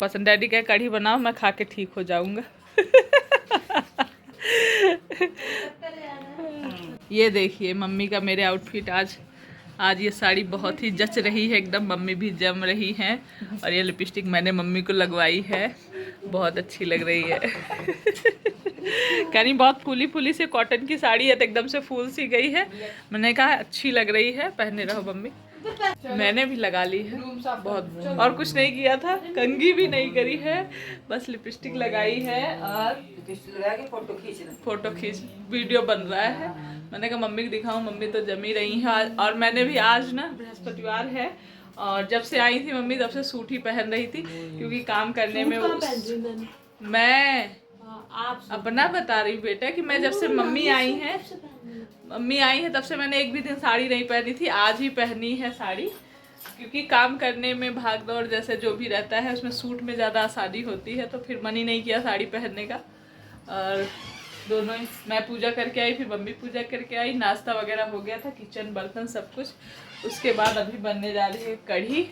पसंद। डैडी क्या कढ़ी बनाओ, मैं खा के ठीक हो जाऊंगा। ये देखिए मम्मी का मेरे आउटफिट आज ये साड़ी बहुत ही जच रही है एकदम, मम्मी भी जम रही हैं। और ये लिपस्टिक मैंने मम्मी को लगवाई है, बहुत अच्छी लग रही है। कहीं बहुत फूली फूली से कॉटन की साड़ी है तो एकदम से फूल सी गई है। मैंने कहा अच्छी लग रही है, पहने रहो मम्मी। मैंने भी लगा ली है बहुत, और कुछ नहीं किया था, कंघी भी नहीं करी है, बस लिपस्टिक लगाई है और फोटो खींच वीडियो बन रहा है। मैंने कहा मम्मी को दिखाऊं, मम्मी तो जमी रही है। और मैंने भी आज ना बृहस्पतिवार है और जब से आई थी मम्मी तब से सूट ही पहन रही थी, क्योंकि काम करने में मैं अपना बता रही हूँ बेटा कि मैं जब से मम्मी आई है तब से मैंने एक भी दिन साड़ी नहीं पहनी थी, आज ही पहनी है साड़ी। क्योंकि काम करने में भाग दौड़ जैसे जो भी रहता है उसमें सूट में ज़्यादा आसानी होती है, तो फिर मन ही नहीं किया साड़ी पहनने का। और दोनों ही, मैं पूजा करके आई, फिर मम्मी पूजा करके आई, नाश्ता वगैरह हो गया था, किचन बर्तन सब कुछ। उसके बाद अभी बनने जा रही है कढ़ी।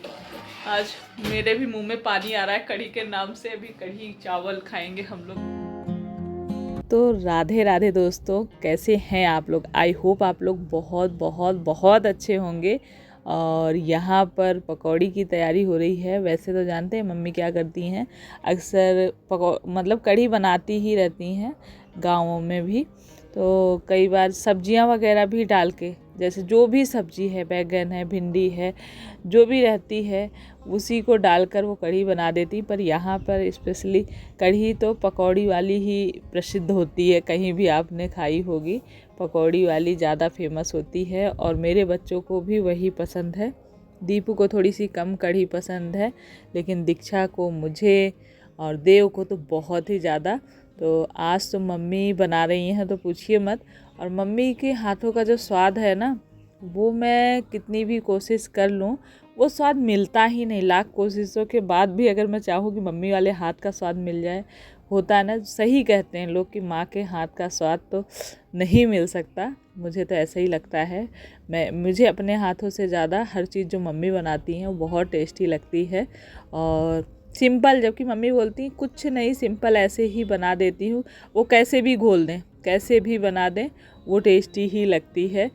आज मेरे भी मुंह में पानी आ रहा है कढ़ी के नाम से। अभी कढ़ी चावल खाएंगे हम लोग। तो राधे राधे दोस्तों, कैसे हैं आप लोग? आई होप आप लोग बहुत बहुत बहुत अच्छे होंगे। और यहाँ पर पकौड़ी की तैयारी हो रही है। वैसे तो जानते हैं मम्मी क्या करती हैं, अक्सर मतलब कढ़ी बनाती ही रहती हैं गाँवों में भी। तो कई बार सब्जियाँ वगैरह भी डाल के, जैसे जो भी सब्जी है, बैगन है, भिंडी है, जो भी रहती है उसी को डालकर वो कढ़ी बना देती। पर यहाँ पर स्पेशली कढ़ी तो पकौड़ी वाली ही प्रसिद्ध होती है, कहीं भी आपने खाई होगी पकौड़ी वाली ज़्यादा फेमस होती है। और मेरे बच्चों को भी वही पसंद है। दीपू को थोड़ी सी कम कढ़ी पसंद है, लेकिन दीक्षा को, मुझे और देव को तो बहुत ही ज़्यादा। तो आज तो मम्मी बना रही हैं तो पूछिए मत। और मम्मी के हाथों का जो स्वाद है ना, वो मैं कितनी भी कोशिश कर लूँ वो स्वाद मिलता ही नहीं। लाख कोशिशों के बाद भी अगर मैं चाहूँ कि मम्मी वाले हाथ का स्वाद मिल जाए, होता है ना, सही कहते हैं लोग कि माँ के हाथ का स्वाद तो नहीं मिल सकता। मुझे तो ऐसा ही लगता है। मुझे अपने हाथों से ज़्यादा हर चीज़ जो मम्मी बनाती हैं वो बहुत टेस्टी लगती है। और सिंपल, जबकि मम्मी बोलती हैं कुछ नहीं, सिंपल ऐसे ही बना देती हूँ, वो कैसे भी घोल दें, कैसे भी बना दें, वो टेस्टी ही लगती है।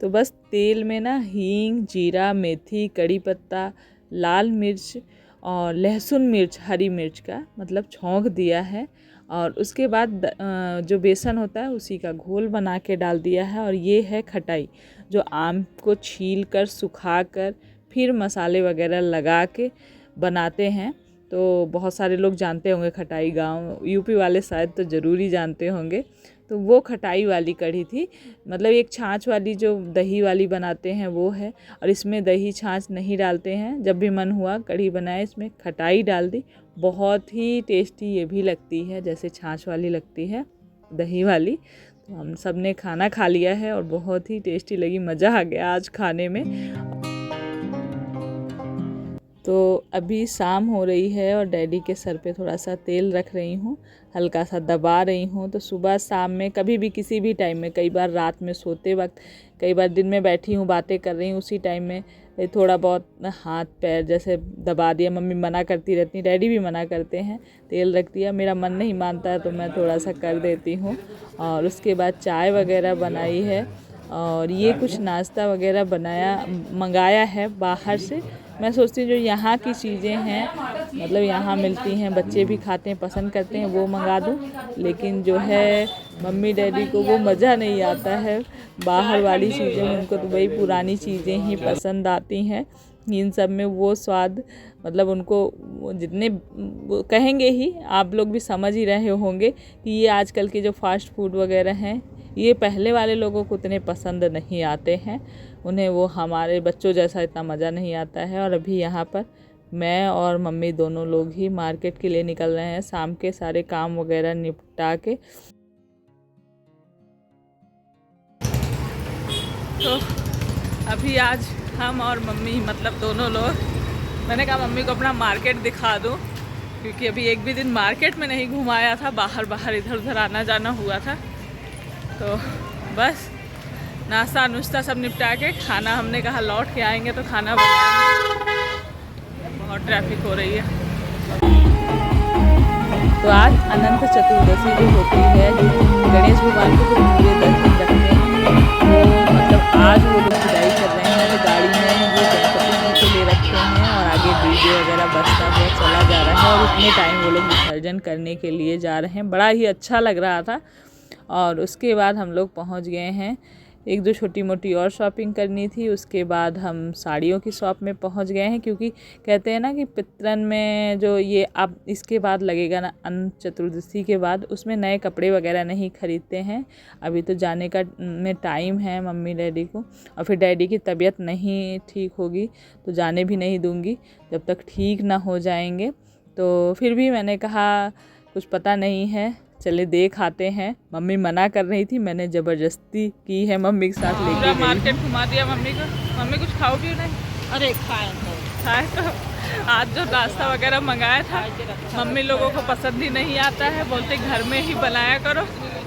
तो बस तेल में ना हींग, जीरा, मेथी, कड़ी पत्ता, लाल मिर्च और लहसुन मिर्च, हरी मिर्च का मतलब छौंक दिया है। और उसके बाद जो बेसन होता है उसी का घोल बना के डाल दिया है। और ये है खटाई, जो आम को छील कर सुखा कर फिर मसाले वगैरह लगा के बनाते हैं। तो बहुत सारे लोग जानते होंगे खटाई, गांव यूपी वाले शायद तो ज़रूर ही जानते होंगे। तो वो खटाई वाली कढ़ी थी, मतलब एक छाछ वाली जो दही वाली बनाते हैं वो है। और इसमें दही छाछ नहीं डालते हैं, जब भी मन हुआ कढ़ी बनाए इसमें खटाई डाल दी। बहुत ही टेस्टी ये भी लगती है जैसे छाछ वाली लगती है दही वाली। तो हम सब ने खाना खा लिया है और बहुत ही टेस्टी लगी, मज़ा आ गया आज खाने में। तो अभी शाम हो रही है और डैडी के सर पे थोड़ा सा तेल रख रही हूँ, हल्का सा दबा रही हूँ। तो सुबह शाम में कभी भी किसी भी टाइम में, कई बार रात में सोते वक्त, कई बार दिन में बैठी हूँ बातें कर रही हूँ, उसी टाइम में थोड़ा बहुत हाथ पैर जैसे दबा दिया। मम्मी मना करती रहती, डैडी भी मना करते हैं, तेल रख दिया। मेरा मन नहीं मानता है तो मैं थोड़ा सा कर देती हूँ। और उसके बाद चाय वगैरह बनाई है और ये कुछ नाश्ता वगैरह मंगाया है बाहर से। मैं सोचती हूँ जो यहाँ की चीज़ें हैं, मतलब यहाँ मिलती हैं, बच्चे भी खाते हैं, पसंद करते हैं, वो मंगा दूँ। लेकिन जो है मम्मी डैडी को वो मज़ा नहीं आता है बाहर वाली चीज़ें में। उनको तो वही पुरानी चीज़ें ही पसंद आती हैं। इन सब में वो स्वाद, मतलब उनको जितने कहेंगे ही, आप लोग भी समझ ही रहे होंगे कि ये आजकल के जो फास्ट फूड वगैरह हैं, ये पहले वाले लोगों को उतने पसंद नहीं आते हैं। उन्हें वो हमारे बच्चों जैसा इतना मज़ा नहीं आता है। और अभी यहाँ पर मैं और मम्मी दोनों लोग ही मार्केट के लिए निकल रहे हैं, शाम के सारे काम वगैरह निपटा के। तो अभी आज हम और मम्मी, मतलब दोनों लोग, मैंने कहा मम्मी को अपना मार्केट दिखा दूँ, क्योंकि अभी एक भी दिन मार्केट में नहीं घुमाया था, बाहर इधर उधर आना जाना हुआ था। तो बस नाश्ता नुश्ता सब निपटा के खाना, हमने कहा लौट के आएंगे तो खाना बनाएंगे। बहुत ट्रैफिक हो रही है। तो आज अनंत चतुर्दशी जो होती है, जिस दिन गणेश भगवान के जो पूरे 10 दिन रखते हैं, तो मतलब आज वो लोग विदाई कर रहे हैं। तो गाड़ी में ये गणपति जी को ले रखे हैं और आगे डीजे वगैरह बजता हुआ चला जा रहा है और इतने टाइम वो लोग विसर्जन करने के लिए जा रहे हैं। बड़ा ही अच्छा लग रहा था। और उसके बाद हम लोग पहुंच गए हैं, एक दो छोटी मोटी और शॉपिंग करनी थी। उसके बाद हम साड़ियों की शॉप में पहुंच गए हैं, क्योंकि कहते हैं ना कि पितरन में जो ये अब इसके बाद लगेगा ना, अनंत चतुर्दशी के बाद, उसमें नए कपड़े वगैरह नहीं खरीदते हैं। अभी तो जाने का में टाइम है मम्मी डैडी को, और फिर डैडी की तबीयत नहीं ठीक होगी तो जाने भी नहीं दूँगी जब तक ठीक ना हो जाएंगे। तो फिर भी मैंने कहा कुछ पता नहीं है, चले देख आते हैं। मम्मी मना कर रही थी, मैंने ज़बरदस्ती की है मम्मी के साथ लेके गई। मार्केट घुमा दिया मम्मी को। मम्मी कुछ खाओगी नहीं? अरे खाए तो आज जो नाश्ता वगैरह मंगाया था मम्मी लोगों को पसंद ही नहीं आता है, बोलते घर में ही बनाया करो,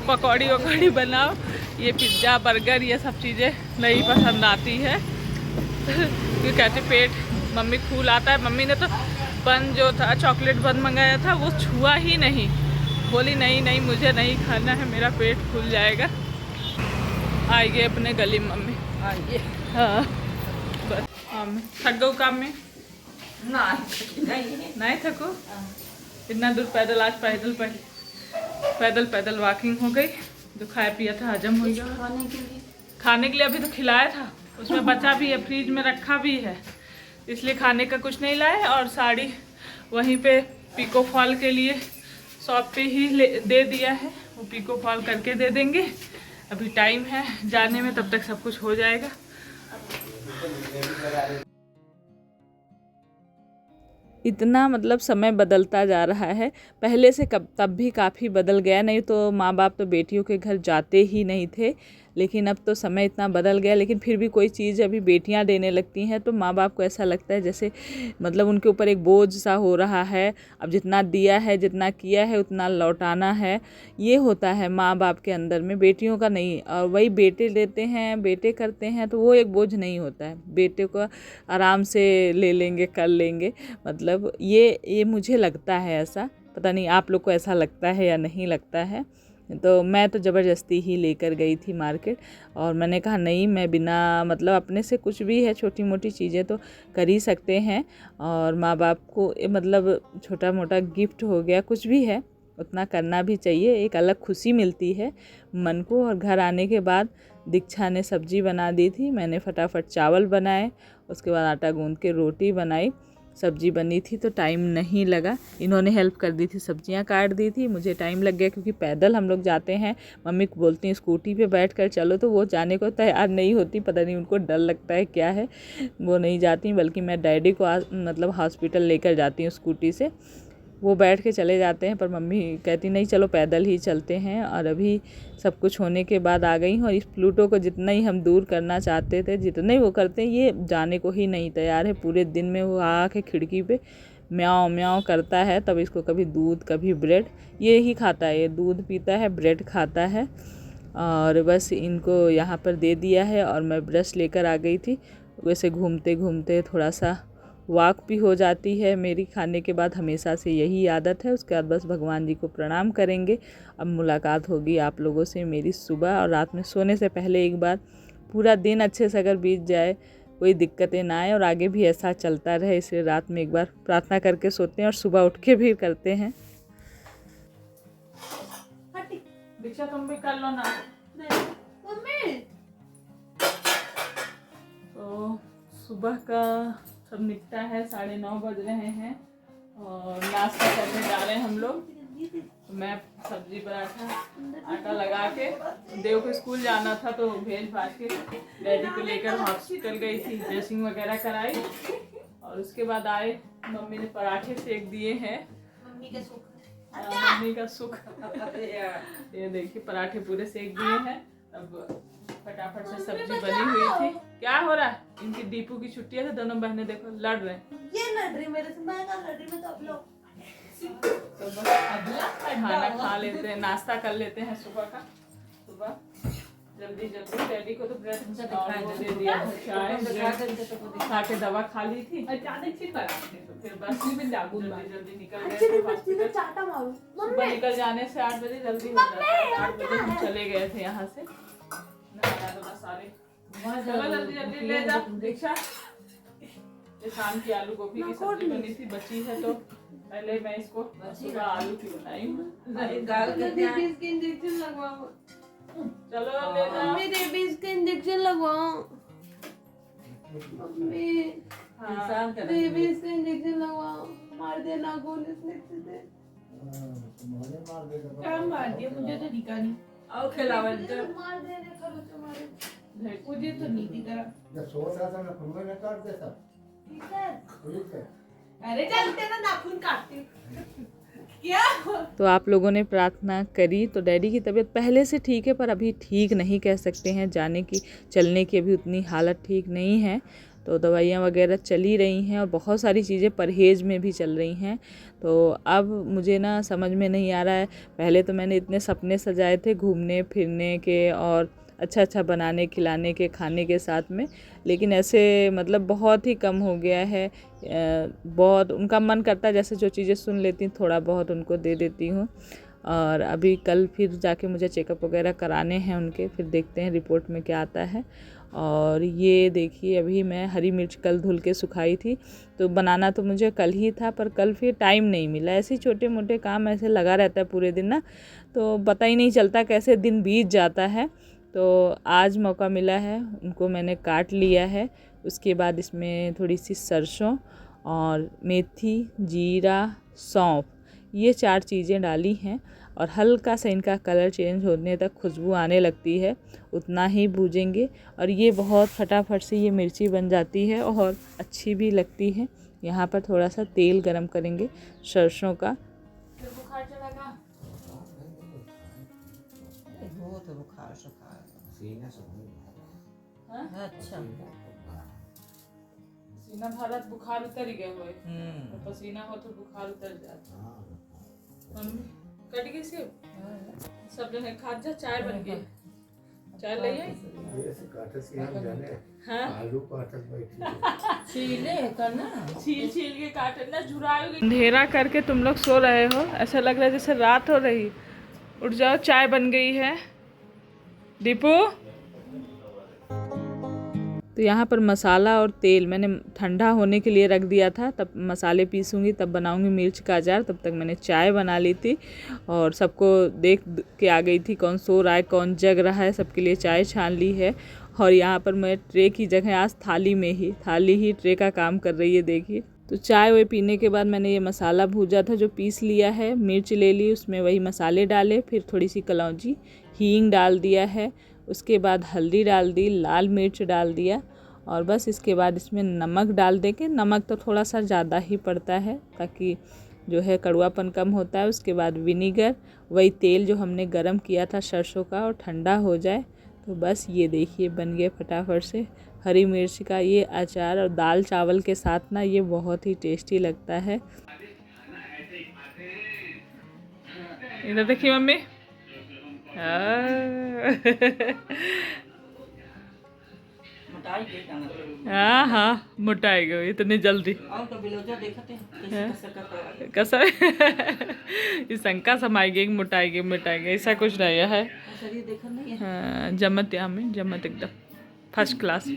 पकौड़ी वकौड़ी बनाओ, ये पिज्ज़ा बर्गर ये सब चीज़ें नहीं पसंद आती है। क्योंकि कहते पेट मम्मी फूल आता है। मम्मी ने तो बन जो था चॉकलेट बन मंगाया था वो छुआ ही नहीं, बोली नहीं नहीं मुझे नहीं खाना है, मेरा पेट फूल जाएगा। आएंगे अपने गली मम्मी। आइए। हाँ बस थक गो काम में? नहीं थको? इतना दूर पैदल, आज पैदल पैदल वॉकिंग हो गई। जो खाया पिया था हजम हो गया। खाने के लिए अभी तो खिलाया था, उसमें बचा भी है, फ्रिज में रखा भी है, इसलिए खाने का कुछ नहीं लाए। और साड़ी वहीं पे पिको फॉल के लिए शॉप पे ही दे दिया है, वो पिको फॉल करके दे देंगे। अभी टाइम है जाने में, तब तक सब कुछ हो जाएगा। इतना मतलब समय बदलता जा रहा है, पहले से तब भी काफ़ी बदल गया। नहीं तो माँ बाप तो बेटियों के घर जाते ही नहीं थे, लेकिन अब तो समय इतना बदल गया। लेकिन फिर भी कोई चीज़ अभी बेटियां देने लगती हैं तो माँ बाप को ऐसा लगता है जैसे मतलब उनके ऊपर एक बोझ सा हो रहा है। अब जितना दिया है, जितना किया है, उतना लौटाना है, ये होता है माँ बाप के अंदर में, बेटियों का नहीं। और वही बेटे लेते हैं, बेटे करते हैं तो वो एक बोझ नहीं होता है, बेटे को आराम से ले लेंगे, कर लेंगे। मतलब ये मुझे लगता है ऐसा, पता नहीं आप लोग को ऐसा लगता है या नहीं लगता है। तो मैं तो ज़बरदस्ती ही लेकर गई थी मार्केट, और मैंने कहा नहीं, मैं बिना मतलब अपने से कुछ भी है, छोटी मोटी चीज़ें तो कर ही सकते हैं। और माँ बाप को मतलब छोटा मोटा गिफ्ट हो गया, कुछ भी है उतना करना भी चाहिए, एक अलग खुशी मिलती है मन को। और घर आने के बाद दीक्षा ने सब्जी बना दी थी, मैंने फटाफट चावल बनाए, उसके बाद आटा गूंद के रोटी बनाई, सब्जी बनी थी तो टाइम नहीं लगा। इन्होंने हेल्प कर दी थी, सब्जियां काट दी थी, मुझे टाइम लग गया क्योंकि पैदल हम लोग जाते हैं। मम्मी को बोलती हैं स्कूटी पे बैठ कर चलो, तो वो जाने को तैयार नहीं होती, पता नहीं उनको डर लगता है क्या है, वो नहीं जाती। बल्कि मैं डैडी को मतलब हॉस्पिटल लेकर जाती हूँ स्कूटी से, वो बैठ के चले जाते हैं। पर मम्मी कहती नहीं चलो पैदल ही चलते हैं। और अभी सब कुछ होने के बाद आ गई हूँ। और इस प्लूटो को जितना ही हम दूर करना चाहते थे, जितने ही वो करते हैं, ये जाने को ही नहीं तैयार है। पूरे दिन में वो आके खिड़की पे म्याऊं म्याऊं करता है, तब इसको कभी दूध कभी ब्रेड, ये ही खाता है, ये दूध पीता है, ब्रेड खाता है। और बस इनको यहाँ पर दे दिया है और मैं ब्रश लेकर आ गई थी। वैसे घूमते घूमते थोड़ा सा वॉक भी हो जाती है मेरी, खाने के बाद हमेशा से यही आदत है। उसके बाद बस भगवान जी को प्रणाम करेंगे। अब मुलाकात होगी आप लोगों से मेरी सुबह और रात में सोने से पहले एक बार। पूरा दिन अच्छे से अगर बीत जाए, कोई दिक्कतें ना आए और आगे भी ऐसा चलता रहे, इसलिए रात में एक बार प्रार्थना करके सोते हैं और सुबह उठ के भी करते हैं। दीक्षा तुम भी कर लो ना। तो सुबह का सब निपटा है, 9:30 बज रहे हैं और नाश्ता करने जा रहे हैं हम लोग। तो मैं सब्जी पराठा आटा लगा के, देव को स्कूल जाना था तो भेज भाज के डैडी को लेकर हॉस्पिटल गई थी, ड्रेसिंग वगैरह कराई। और उसके बाद आए, मम्मी ने पराठे सेक दिए हैं, मम्मी का सुख ये देखिए पराठे पूरे सेक दिए हैं। अब फटाफट से सब्जी बनी हुई थी। क्या हो रहा है? इनकी दीपू की छुट्टी है तो दोनों बहनें देखो लड़ रहे हैं। ये लड़ रही मेरे से, मैं कहाँ लड़ रही, मैं तो आप लोग तो बस खाना खा लेते हैं, नाश्ता कर लेते हैं सुबह का। सुबह जल्दी जल्दी डैडी को तो ब्रेड और वो दे दिया था, चाय खा के दवा खा ली थी अचानक से खराब तो फिर बस में जल्दी जल्दी निकल गए थे हॉस्पिटल। सुबह निकल जाने से 8 बजे जल्दी हो जाता है, 8 बजे हम चले गए थे यहाँ से नहाना धोना सारे। चलो जल्दी जल्दी ले जा दीक्षा। ये शाम की आलू गोभी की सब्जी बनी थी, बची है तो पहले मैं इसको सुबह आलू की बनाई हूँ। इंजेक्शन लगवाओ, चलो ले जाओ। रेबीज का इंजेक्शन लगवाओ मम्मी, रेबीज का इंजेक्शन लगवाओ। मार देना कौन इसने क्या मार दिया, मुझे तो दिखा नहीं। आओ खिलाओ मार देने करो तुम्हारे, मुझे तो नहीं दिखा। जब सोता था मैं खुद में काट देता। ठीक है। अरे चल तेरा नाखून काटती क्या। तो आप लोगों ने प्रार्थना करी तो डैडी की तबीयत पहले से ठीक है, पर अभी ठीक नहीं कह सकते हैं, जाने की चलने की अभी उतनी हालत ठीक नहीं है। तो दवाइयाँ वगैरह चली रही हैं और बहुत सारी चीज़ें परहेज़ में भी चल रही हैं। तो अब मुझे ना समझ में नहीं आ रहा है, पहले तो मैंने इतने सपने सजाए थे घूमने फिरने के और अच्छा अच्छा बनाने खिलाने के खाने के साथ में, लेकिन ऐसे मतलब बहुत ही कम हो गया है। बहुत उनका मन करता है जैसे जो चीज़ें सुन लेती हूँ थोड़ा बहुत उनको दे देती हूँ। और अभी कल फिर जाके मुझे चेकअप वगैरह कराने हैं उनके, फिर देखते हैं रिपोर्ट में क्या आता है। और ये देखिए अभी मैं हरी मिर्च कल धुल के सुखाई थी, तो बनाना तो मुझे कल ही था पर कल फिर टाइम नहीं मिला। ऐसे छोटे मोटे काम ऐसे लगा रहता है पूरे दिन ना, तो पता ही नहीं चलता कैसे दिन बीत जाता है। तो आज मौका मिला है, उनको मैंने काट लिया है। उसके बाद इसमें थोड़ी सी सरसों और मेथी जीरा सौंफ ये 4 चीज़ें डाली हैं और हल्का सा इनका कलर चेंज होने तक खुशबू आने लगती है, उतना ही भूजेंगे। और ये बहुत फटाफट से ये मिर्ची बन जाती है और अच्छी भी लगती है। यहाँ पर थोड़ा सा तेल गरम करेंगे सरसों का। बुखार चलेगा बुखार अच्छा पसीना भारत बुखार उतर गया हो, तो पसीना हो तो बुखार उतर जाता। मम्मी कट गई सेब सब जगह खा जा। चाय बन गई, चाय ले आई। हाँ आलू काटत बैठी छीले करना, छील छील के काटना झुराओगे। अंधेरा करके तुम लोग सो रहे हो, ऐसा लग रहा है जैसे रात हो रही। उठ जाओ, चाय बन गई है। दीपू तो यहाँ पर मसाला और तेल मैंने ठंडा होने के लिए रख दिया था, तब मसाले पीसूँगी तब बनाऊँगी मिर्च का अचार। तब तक मैंने चाय बना ली थी और सबको देख के आ गई थी कौन सो रहा है कौन जग रहा है, सबके लिए चाय छान ली है। और यहाँ पर मैं ट्रे की जगह आज थाली ही ट्रे का काम कर रही है, देखिए। तो चाय वो पीने के बाद मैंने ये मसाला भूजा था जो पीस लिया है, मिर्च ले ली, उसमें वही मसाले डाले, फिर थोड़ी सी कलौंजी हींग डाल दिया है, उसके बाद हल्दी डाल दी, लाल मिर्च डाल दिया और बस इसके बाद इसमें नमक डाल देंगे। नमक तो थोड़ा सा ज़्यादा ही पड़ता है ताकि जो है कड़वापन कम होता है। उसके बाद विनीगर, वही तेल जो हमने गरम किया था सरसों का, और ठंडा हो जाए तो बस ये देखिए बन गया फटाफट से हरी मिर्च का ये अचार। और दाल चावल के साथ ना ये बहुत ही टेस्टी लगता है। इधर देखिए मम्मी, हाँ हाँ मोटाई गई इतनी जल्दी। कैसा इस शंका समाएगी मोटाएगी ऐसा कुछ नहीं है। हाँ जमत यहाँ में जमत एकदम फर्स्ट क्लास।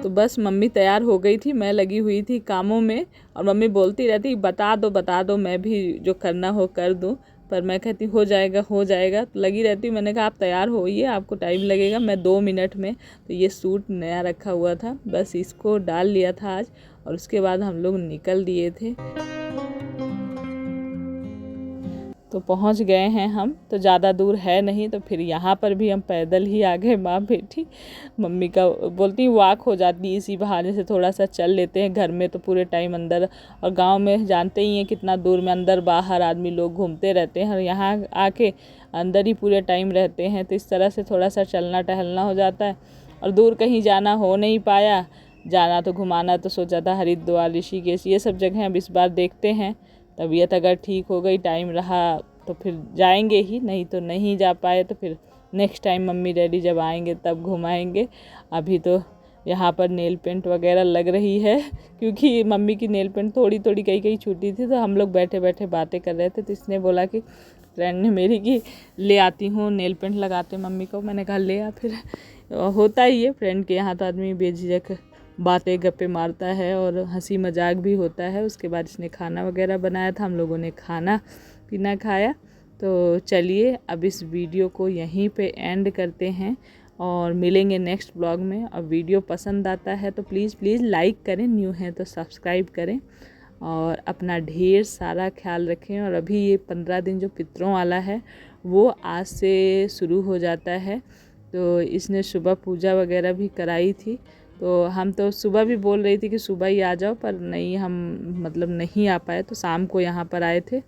तो बस मम्मी तैयार हो गई थी, मैं लगी हुई थी कामों में और मम्मी बोलती रहती बता दो मैं भी जो करना हो कर दूँ, पर मैं कहती हो जाएगा तो लगी रहती हूँ। मैंने कहा आप तैयार होइए, आपको टाइम लगेगा, मैं 2 मिनट में। तो ये सूट नया रखा हुआ था, बस इसको डाल लिया था आज और उसके बाद हम लोग निकल दिए थे। तो पहुंच गए हैं हम, तो ज़्यादा दूर है नहीं, तो फिर यहाँ पर भी हम पैदल ही आ गए माँ बेटी। मम्मी का बोलती वॉक हो जाती, इसी बहाने से थोड़ा सा चल लेते हैं। घर में तो पूरे टाइम अंदर, और गांव में जानते ही हैं कितना दूर में अंदर बाहर आदमी लोग घूमते रहते हैं, और यहाँ आके अंदर ही पूरे टाइम रहते हैं। तो इस तरह से थोड़ा सा चलना टहलना हो जाता है। और दूर कहीं जाना हो नहीं पाया, जाना तो घुमाना तो सोचा था हरिद्वार ऋषिकेश ये सब जगह अब इस बार देखते हैं। तबीयत अगर ठीक हो गई, टाइम रहा तो फिर जाएंगे ही, नहीं तो नहीं जा पाए तो फिर नेक्स्ट टाइम मम्मी डैडी जब आएंगे तब घुमाएंगे। अभी तो यहाँ पर नेल पेंट वगैरह लग रही है, क्योंकि मम्मी की नेल पेंट थोड़ी थोड़ी कहीं छूटी थी, तो हम लोग बैठे बैठे बातें कर रहे थे। तो इसने बोला कि फ्रेंड ने मेरी कि ले आती हूँ नेल पेंट लगाते मम्मी को। मैंने कहा ले आ फिर। होता ही है फ्रेंड के यहाँ तो आदमी बेझिझक बातें गप्पे मारता है और हंसी मजाक भी होता है। उसके बाद इसने खाना वगैरह बनाया था, हम लोगों ने खाना पीना खाया। तो चलिए अब इस वीडियो को यहीं पे एंड करते हैं और मिलेंगे नेक्स्ट ब्लॉग में। अब वीडियो पसंद आता है तो प्लीज़ लाइक करें, न्यू हैं तो सब्सक्राइब करें और अपना ढेर सारा ख्याल रखें। और अभी ये 15 दिन जो पितरों वाला है वो आज से शुरू हो जाता है। तो इसने सुबह पूजा वगैरह भी कराई थी। तो हम तो सुबह भी बोल रही थी कि सुबह ही आ जाओ, पर नहीं, हम मतलब नहीं आ पाए, तो शाम को यहाँ पर आए थे।